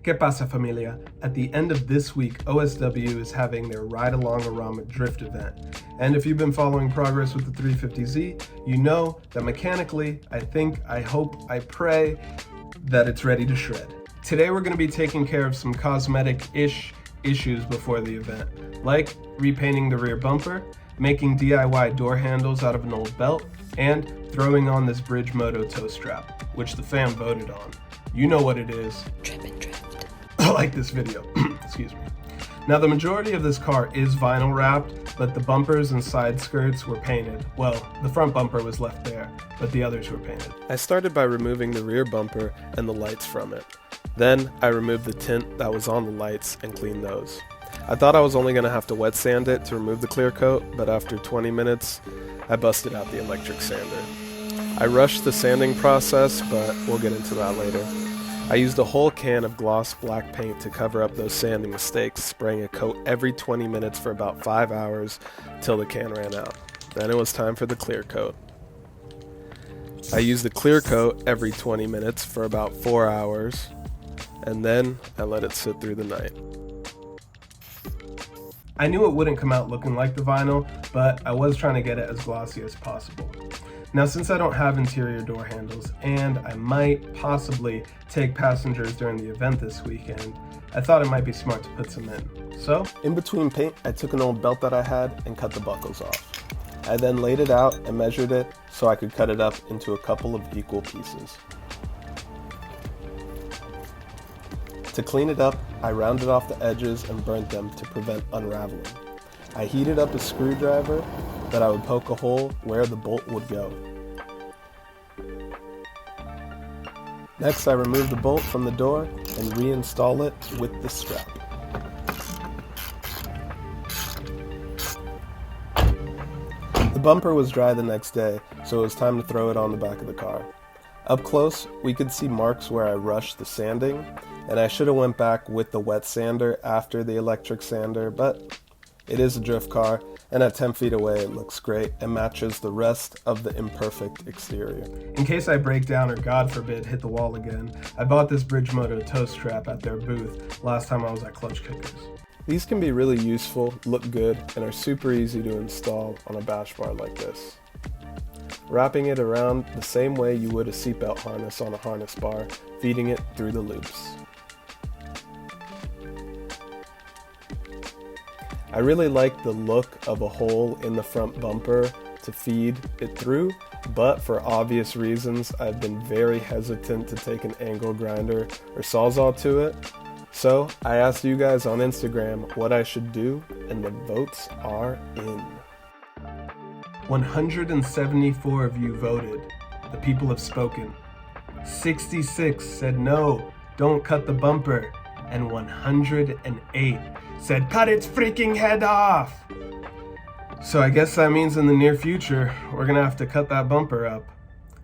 ¿Qué pasa, familia? At the end of this week, OSW is having their Ride Along Arama Drift event. And if you've been following progress with the 350Z, you know that mechanically, I think, I hope, I pray that it's ready to shred. Today we're going to be taking care of some cosmetic-ish issues before the event, like repainting the rear bumper, making DIY door handles out of an old belt, and throwing on this Bridge Moto toe strap, which the fam voted on. You know what it is. Trip and drift. Like this video. Excuse me. Now, the majority of this car is vinyl wrapped, but the bumpers and side skirts were painted. Well, the front bumper was left there, but the others were painted. I started by removing the rear bumper and the lights from it. Then I removed the tint that was on the lights and cleaned those. I thought I was only going to have to wet sand it to remove the clear coat, but after 20 minutes, I busted out the electric sander. I rushed the sanding process, but we'll get into that later. I used a whole can of gloss black paint to cover up those sanding mistakes, spraying a coat every 20 minutes for about 5 hours till the can ran out. Then it was time for the clear coat. I used the clear coat every 20 minutes for about 4 hours, and then I let it sit through the night. I knew it wouldn't come out looking like the vinyl, but I was trying to get it as glossy as possible. Now, since I don't have interior door handles, and I might possibly take passengers during the event this weekend, I thought it might be smart to put some in. So, in between paint, I took an old belt that I had and cut the buckles off. I then laid it out and measured it so I could cut it up into a couple of equal pieces. To clean it up, I rounded off the edges and burnt them to prevent unraveling. I heated up a screwdriver that I would poke a hole where the bolt would go. Next, I removed the bolt from the door and reinstall it with the strap. The bumper was dry the next day, so it was time to throw it on the back of the car. Up close, we could see marks where I rushed the sanding, and I should have went back with the wet sander after the electric sander, but it is a drift car, and at 10 feet away it looks great and matches the rest of the imperfect exterior. In case I break down or, God forbid, hit the wall again, I bought this Bridge Moto toe strap at their booth last time I was at Clutch Kickers. These can be really useful, look good, and are super easy to install on a bash bar like this. Wrapping it around the same way you would a seatbelt harness on a harness bar, feeding it through the loops. I really like the look of a hole in the front bumper to feed it through, but for obvious reasons, I've been very hesitant to take an angle grinder or Sawzall to it. So I asked you guys on Instagram what I should do, and the votes are in. 174 of you voted. The people have spoken. 66 said no, don't cut the bumper, and 108 said cut its freaking head off. So I guess that means in the near future, we're gonna have to cut that bumper up.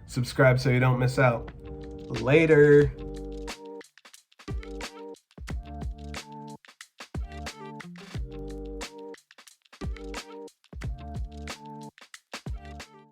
Subscribe so you don't miss out. Later.